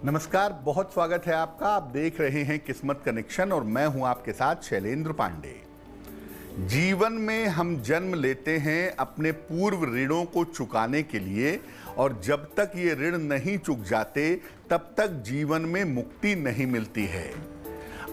नमस्कार, बहुत स्वागत है आपका। आप देख रहे हैं किस्मत कनेक्शन और मैं हूं आपके साथ शैलेंद्र पांडे। जीवन में हम जन्म लेते हैं अपने पूर्व ऋणों को चुकाने के लिए, और जब तक ये ऋण नहीं चुक जाते तब तक जीवन में मुक्ति नहीं मिलती है।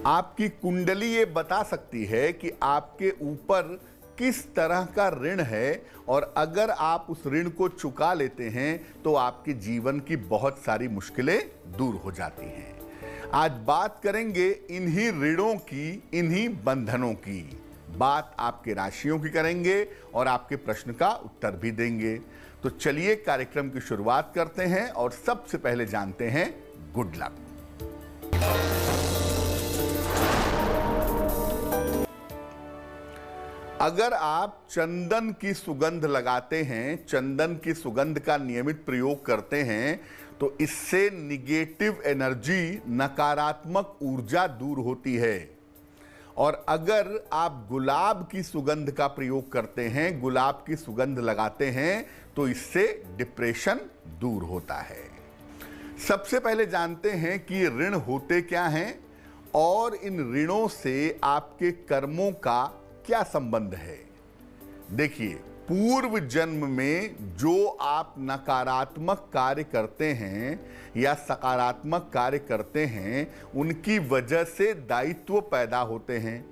आपकी कुंडली ये बता सकती है कि आपके ऊपर किस तरह का ऋण है, और अगर आप उस ऋण को चुका लेते हैं तो आपके जीवन की बहुत सारी मुश्किलें दूर हो जाती हैं। आज बात करेंगे इन्हीं ऋणों की, इन्हीं बंधनों की। बात आपके राशियों की करेंगे और आपके प्रश्न का उत्तर भी देंगे। तो चलिए कार्यक्रम की शुरुआत करते हैं और सबसे पहले जानते हैं गुड लक। अगर आप चंदन की सुगंध लगाते हैं, चंदन की सुगंध का नियमित प्रयोग करते हैं, तो इससे निगेटिव एनर्जी, नकारात्मक ऊर्जा दूर होती है। और अगर आप गुलाब की सुगंध का प्रयोग करते हैं, गुलाब की सुगंध लगाते हैं, तो इससे डिप्रेशन दूर होता है। सबसे पहले जानते हैं कि ऋण होते क्या हैं और इन ऋणों से आपके कर्मों का क्या संबंध है। देखिए, पूर्व जन्म में जो आप नकारात्मक कार्य करते हैं या सकारात्मक कार्य करते हैं, उनकी वजह से दायित्व पैदा होते हैं,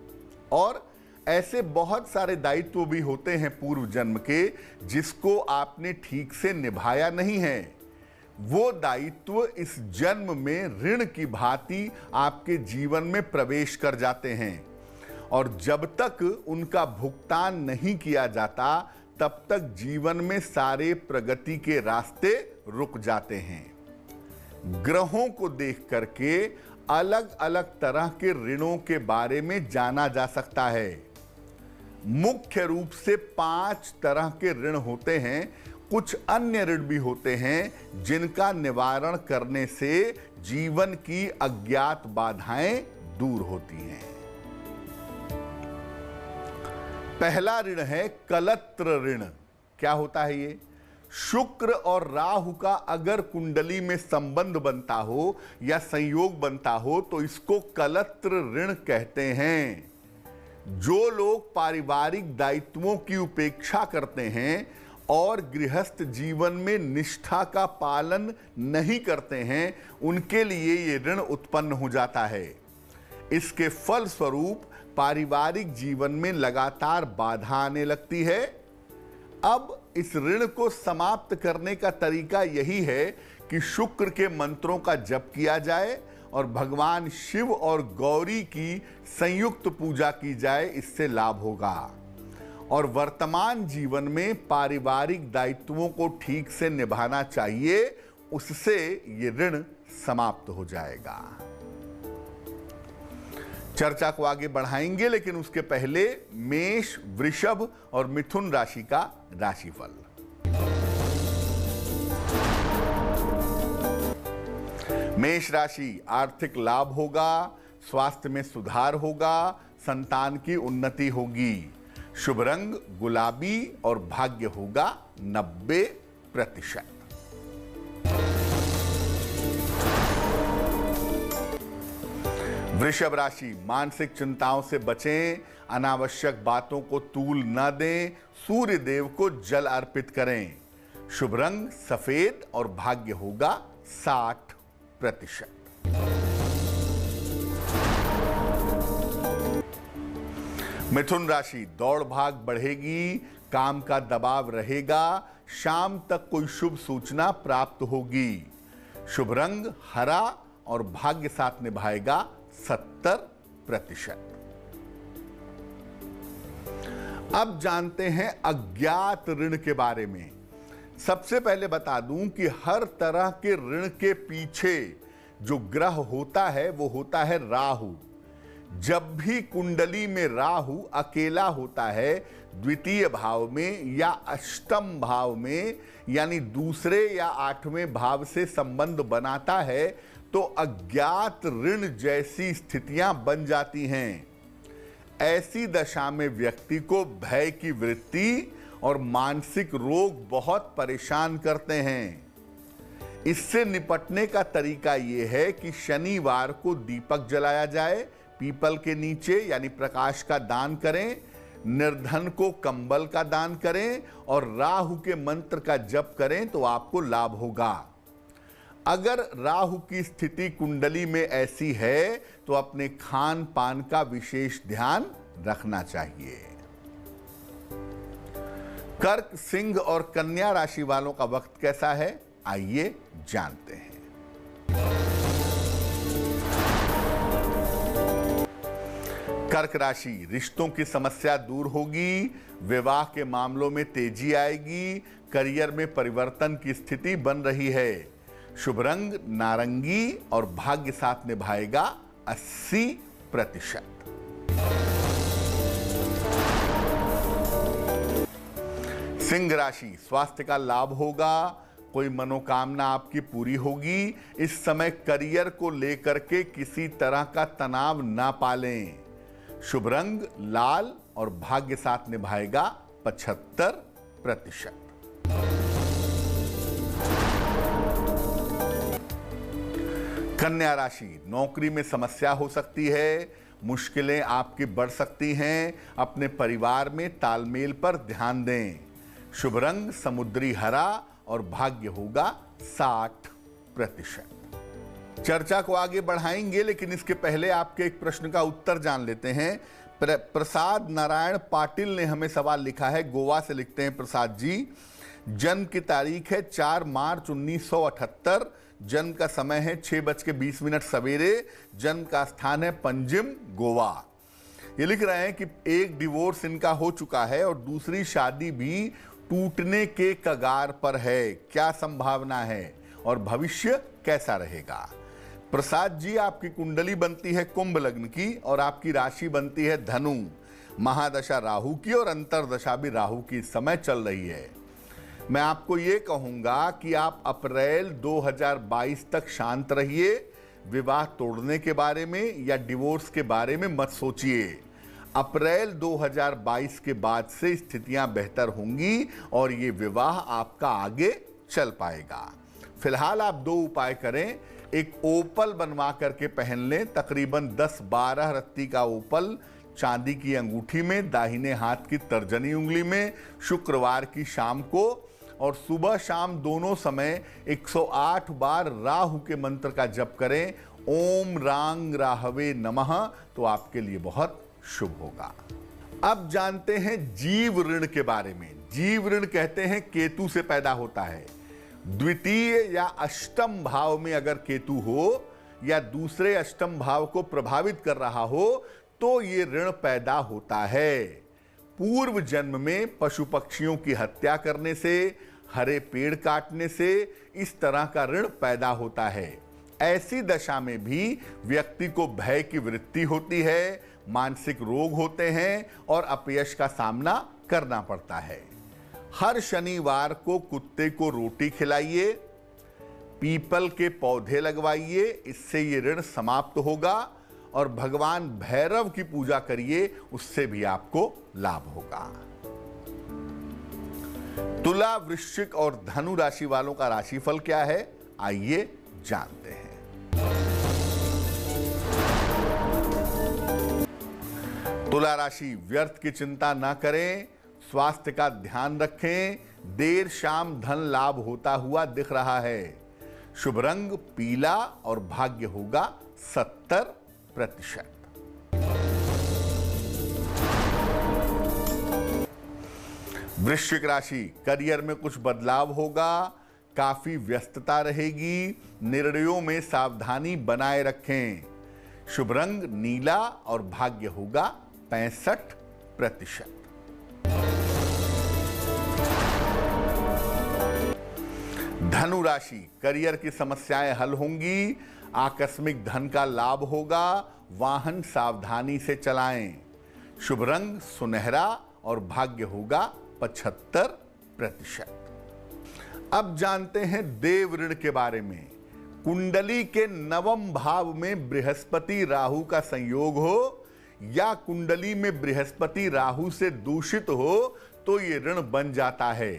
और ऐसे बहुत सारे दायित्व भी होते हैं पूर्व जन्म के जिसको आपने ठीक से निभाया नहीं है। वो दायित्व इस जन्म में ऋण की भांति आपके जीवन में प्रवेश कर जाते हैं, और जब तक उनका भुगतान नहीं किया जाता तब तक जीवन में सारे प्रगति के रास्ते रुक जाते हैं। ग्रहों को देख करके अलग अलग तरह के ऋणों के बारे में जाना जा सकता है। मुख्य रूप से 5 तरह के ऋण होते हैं। कुछ अन्य ऋण भी होते हैं जिनका निवारण करने से जीवन की अज्ञात बाधाएं दूर होती हैं। पहला ऋण है कलत्र ऋण। क्या होता है ये? शुक्र और राहु का अगर कुंडली में संबंध बनता हो या संयोग बनता हो तो इसको कलत्र ऋण कहते हैं। जो लोग पारिवारिक दायित्वों की उपेक्षा करते हैं और गृहस्थ जीवन में निष्ठा का पालन नहीं करते हैं, उनके लिए ये ऋण उत्पन्न हो जाता है। इसके फल स्वरूप पारिवारिक जीवन में लगातार बाधा आने लगती है। अब इस ऋण को समाप्त करने का तरीका यही है कि शुक्र के मंत्रों का जप किया जाए और भगवान शिव और गौरी की संयुक्त पूजा की जाए। इससे लाभ होगा, और वर्तमान जीवन में पारिवारिक दायित्वों को ठीक से निभाना चाहिए, उससे ये ऋण समाप्त हो जाएगा। चर्चा को आगे बढ़ाएंगे, लेकिन उसके पहले मेष, वृषभ और मिथुन राशि का राशिफल। मेष राशि, आर्थिक लाभ होगा, स्वास्थ्य में सुधार होगा, संतान की उन्नति होगी। शुभ रंग गुलाबी और भाग्य होगा 90%। वृषभ राशि, मानसिक चिंताओं से बचें, अनावश्यक बातों को तूल न दें, सूर्य देव को जल अर्पित करें। शुभ रंग सफेद और भाग्य होगा 60%। मिथुन राशि, दौड़ भाग बढ़ेगी, काम का दबाव रहेगा, शाम तक कोई शुभ सूचना प्राप्त होगी। शुभ रंग हरा और भाग्य साथ निभाएगा 70%। अब जानते हैं अज्ञात ऋण के बारे में। सबसे पहले बता दूं कि हर तरह के ऋण के पीछे जो ग्रह होता है वो होता है राहु। जब भी कुंडली में राहु अकेला होता है द्वितीय भाव में या अष्टम भाव में, यानी दूसरे या 8वें भाव से संबंध बनाता है, तो अज्ञात ऋण जैसी स्थितियां बन जाती हैं। ऐसी दशा में व्यक्ति को भय की वृत्ति और मानसिक रोग बहुत परेशान करते हैं। इससे निपटने का तरीका यह है कि शनिवार को दीपक जलाया जाए, पीपल के नीचे, यानी प्रकाश का दान करें, निर्धन को कंबल का दान करें और राहु के मंत्र का जप करें तो आपको लाभ होगा। अगर राहु की स्थिति कुंडली में ऐसी है तो अपने खान पान का विशेष ध्यान रखना चाहिए। कर्क, सिंह और कन्या राशि वालों का वक्त कैसा है, आइए जानते हैं। कर्क राशि, रिश्तों की समस्या दूर होगी, विवाह के मामलों में तेजी आएगी, करियर में परिवर्तन की स्थिति बन रही है। शुभ रंग नारंगी और भाग्य साथ निभाएगा 80%। सिंह राशि, स्वास्थ्य का लाभ होगा, कोई मनोकामना आपकी पूरी होगी। इस समय करियर को लेकर के किसी तरह का तनाव ना पालें। शुभ रंग लाल और भाग्य साथ निभाएगा 75%। कन्या राशि, नौकरी में समस्या हो सकती है, मुश्किलें आपकी बढ़ सकती हैं। अपने परिवार में तालमेल पर ध्यान दें। शुभ रंग समुद्री हरा और भाग्य होगा 60%। चर्चा को आगे बढ़ाएंगे, लेकिन इसके पहले आपके एक प्रश्न का उत्तर जान लेते हैं। प्रसाद नारायण पाटिल ने हमें सवाल लिखा है, गोवा से लिखते हैं प्रसाद जी। जन्म की तारीख है 4 मार्च 1978, जन्म का समय है 6:20 सवेरे, जन्म का स्थान है पंजिम, गोवा। ये लिख रहे हैं कि एक डिवोर्स इनका हो चुका है और दूसरी शादी भी टूटने के कगार पर है। क्या संभावना है और भविष्य कैसा रहेगा? प्रसाद जी, आपकी कुंडली बनती है कुंभ लग्न की और आपकी राशि बनती है धनु। महादशा राहु की और अंतरदशा भी राहु की इस समय चल रही है। मैं आपको ये कहूंगा कि आप अप्रैल 2022 तक शांत रहिए। विवाह तोड़ने के बारे में या डिवोर्स के बारे में मत सोचिए। अप्रैल 2022 के बाद से स्थितियां बेहतर होंगी और ये विवाह आपका आगे चल पाएगा। फिलहाल आप 2 उपाय करें। एक ओपल बनवा करके पहन लें, तकरीबन 10-12 रत्ती का ओपल चांदी की अंगूठी में, दाहिने हाथ की तर्जनी उंगली में, शुक्रवार की शाम को और सुबह शाम दोनों समय 108 बार राहु के मंत्र का जप करें, ओम रांग राहवे नमः, तो आपके लिए बहुत शुभ होगा। अब जानते हैं जीव ऋण के बारे में। जीव ऋण कहते हैं केतु से पैदा होता है। द्वितीय या अष्टम भाव में अगर केतु हो या दूसरे अष्टम भाव को प्रभावित कर रहा हो तो ये ऋण पैदा होता है। पूर्व जन्म में पशु पक्षियों की हत्या करने से, हरे पेड़ काटने से इस तरह का ऋण पैदा होता है। ऐसी दशा में भी व्यक्ति को भय की वृत्ति होती है, मानसिक रोग होते हैं और अपयश का सामना करना पड़ता है। हर शनिवार को कुत्ते को रोटी खिलाइए, पीपल के पौधे लगवाइए, इससे ये ऋण समाप्त होगा और भगवान भैरव की पूजा करिए, उससे भी आपको लाभ होगा। तुला, वृश्चिक और धनु राशि वालों का राशिफल क्या है, आइए जानते हैं। तुला राशि, व्यर्थ की चिंता ना करें, स्वास्थ्य का ध्यान रखें। देर शाम धन लाभ होता हुआ दिख रहा है। शुभ रंग पीला और भाग्य होगा 70%। वृश्चिक राशि, करियर में कुछ बदलाव होगा, काफी व्यस्तता रहेगी, निर्णयों में सावधानी बनाए रखें। शुभ रंग नीला और भाग्य होगा 65%। धनु राशि, करियर की समस्याएं हल होंगी, आकस्मिक धन का लाभ होगा, वाहन सावधानी से चलाएं। शुभ रंग सुनहरा और भाग्य होगा 75%। अब जानते हैं देव ऋण के बारे में। कुंडली के 9वें भाव में बृहस्पति राहु का संयोग हो या कुंडली में बृहस्पति राहु से दूषित हो तो ये ऋण बन जाता है।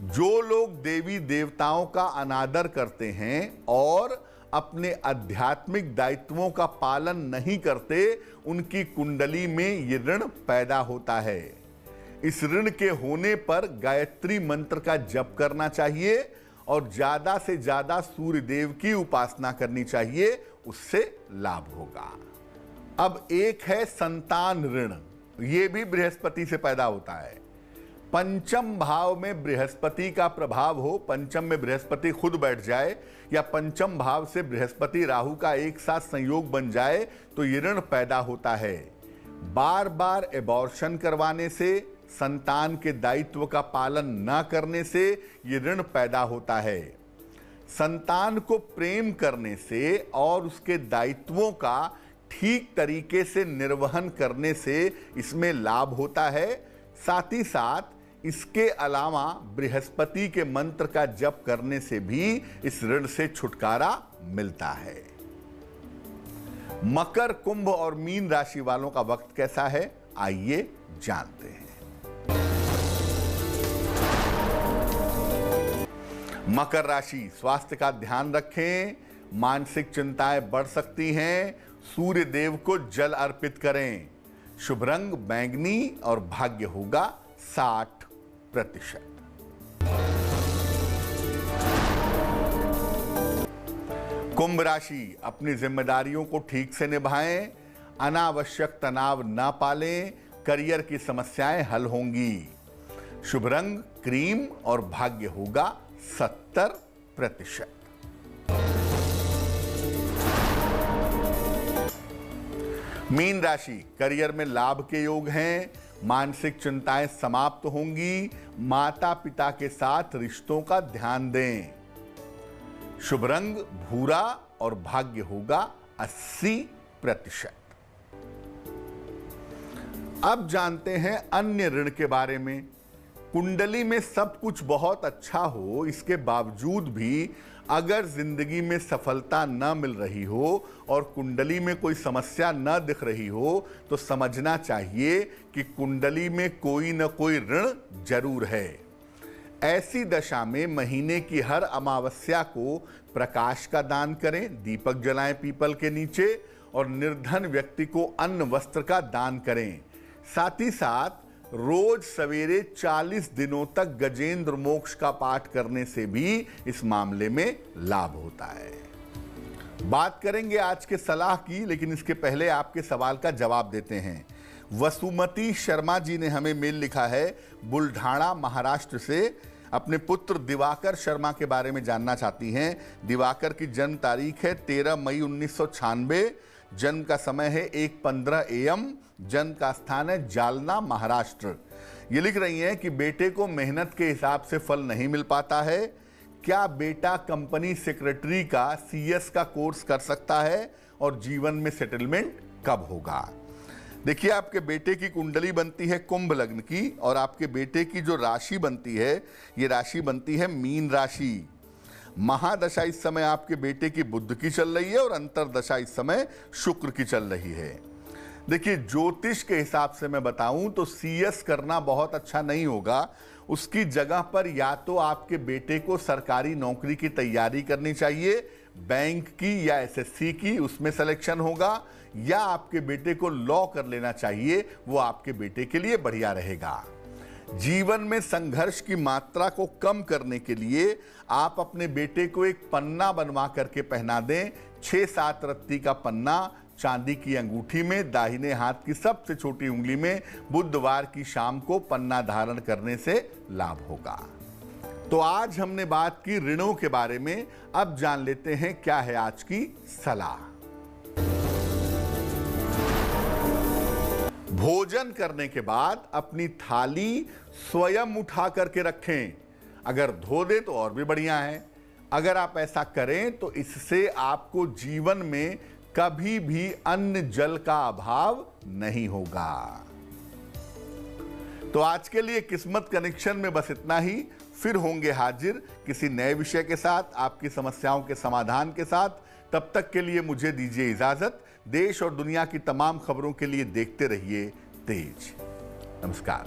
जो लोग देवी देवताओं का अनादर करते हैं और अपने आध्यात्मिक दायित्वों का पालन नहीं करते, उनकी कुंडली में ये ऋण पैदा होता है। इस ऋण के होने पर गायत्री मंत्र का जप करना चाहिए और ज्यादा से ज्यादा सूर्य देव की उपासना करनी चाहिए, उससे लाभ होगा। अब एक है संतान ऋण, ये भी बृहस्पति से पैदा होता है। पंचम भाव में बृहस्पति का प्रभाव हो, पंचम में बृहस्पति खुद बैठ जाए या पंचम भाव से बृहस्पति राहु का एक साथ संयोग बन जाए तो ये ऋण पैदा होता है। बार बार एबॉर्शन करवाने से, संतान के दायित्व का पालन न करने से ये ऋण पैदा होता है। संतान को प्रेम करने से और उसके दायित्वों का ठीक तरीके से निर्वहन करने से इसमें लाभ होता है। साथ ही साथ इसके अलावा बृहस्पति के मंत्र का जप करने से भी इस ऋण से छुटकारा मिलता है। मकर, कुंभ और मीन राशि वालों का वक्त कैसा है, आइए जानते हैं। मकर राशि, स्वास्थ्य का ध्यान रखें, मानसिक चिंताएं बढ़ सकती हैं। सूर्य देव को जल अर्पित करें। शुभ रंग बैंगनी और भाग्य होगा 60%। कुंभ राशि, अपनी जिम्मेदारियों को ठीक से निभाएं, अनावश्यक तनाव ना पालें, करियर की समस्याएं हल होंगी। शुभ रंग क्रीम और भाग्य होगा 70%। मीन राशि, करियर में लाभ के योग हैं, मानसिक चिंताएं समाप्त होंगी, माता पिता के साथ रिश्तों का ध्यान दें। शुभ रंग भूरा और भाग्य होगा 80%। अब जानते हैं अन्य ऋण के बारे में। कुंडली में सब कुछ बहुत अच्छा हो, इसके बावजूद भी अगर जिंदगी में सफलता न मिल रही हो और कुंडली में कोई समस्या न दिख रही हो तो समझना चाहिए कि कुंडली में कोई न कोई ऋण जरूर है। ऐसी दशा में महीने की हर अमावस्या को प्रकाश का दान करें, दीपक जलाएं पीपल के नीचे और निर्धन व्यक्ति को अन्न वस्त्र का दान करें। साथ ही साथ रोज सवेरे 40 दिनों तक गजेंद्र मोक्ष का पाठ करने से भी इस मामले में लाभ होता है। बात करेंगे आज के सलाह की, लेकिन इसके पहले आपके सवाल का जवाब देते हैं। वसुमती शर्मा जी ने हमें मेल लिखा है बुल्ढाना महाराष्ट्र से। अपने पुत्र दिवाकर शर्मा के बारे में जानना चाहती हैं। दिवाकर की जन्म तारीख है 13 मई 1996। जन्म का समय है 1:15 AM। जन्म का स्थान है जालना महाराष्ट्र। ये लिख रही हैं कि बेटे को मेहनत के हिसाब से फल नहीं मिल पाता है। क्या बेटा कंपनी सेक्रेटरी का CS का कोर्स कर सकता है और जीवन में सेटलमेंट कब होगा? देखिए, आपके बेटे की कुंडली बनती है कुंभ लग्न की और आपके बेटे की जो राशि बनती है ये राशि बनती है मीन राशि। महादशा इस समय आपके बेटे की बुध की चल रही है और अंतरदशा इस समय शुक्र की चल रही है। देखिए, ज्योतिष के हिसाब से मैं बताऊं तो CS करना बहुत अच्छा नहीं होगा। उसकी जगह पर या तो आपके बेटे को सरकारी नौकरी की तैयारी करनी चाहिए, बैंक की या SSC की, उसमें सिलेक्शन होगा, या आपके बेटे को लॉ कर लेना चाहिए, वो आपके बेटे के लिए बढ़िया रहेगा। जीवन में संघर्ष की मात्रा को कम करने के लिए आप अपने बेटे को एक पन्ना बनवा करके पहना दें। 6-7 रत्ती का पन्ना चांदी की अंगूठी में दाहिने हाथ की सबसे छोटी उंगली में बुधवार की शाम को पन्ना धारण करने से लाभ होगा। तो आज हमने बात की ऋणों के बारे में। अब जान लेते हैं क्या है आज की सलाह। भोजन करने के बाद अपनी थाली स्वयं उठा करके रखें। अगर धो दे तो और भी बढ़िया है। अगर आप ऐसा करें तो इससे आपको जीवन में कभी भी अन्न जल का अभाव नहीं होगा। तो आज के लिए किस्मत कनेक्शन में बस इतना ही। फिर होंगे हाजिर किसी नए विषय के साथ, आपकी समस्याओं के समाधान के साथ। तब तक के लिए मुझे दीजिए इजाजत। देश और दुनिया की तमाम खबरों के लिए देखते रहिए तेज। नमस्कार।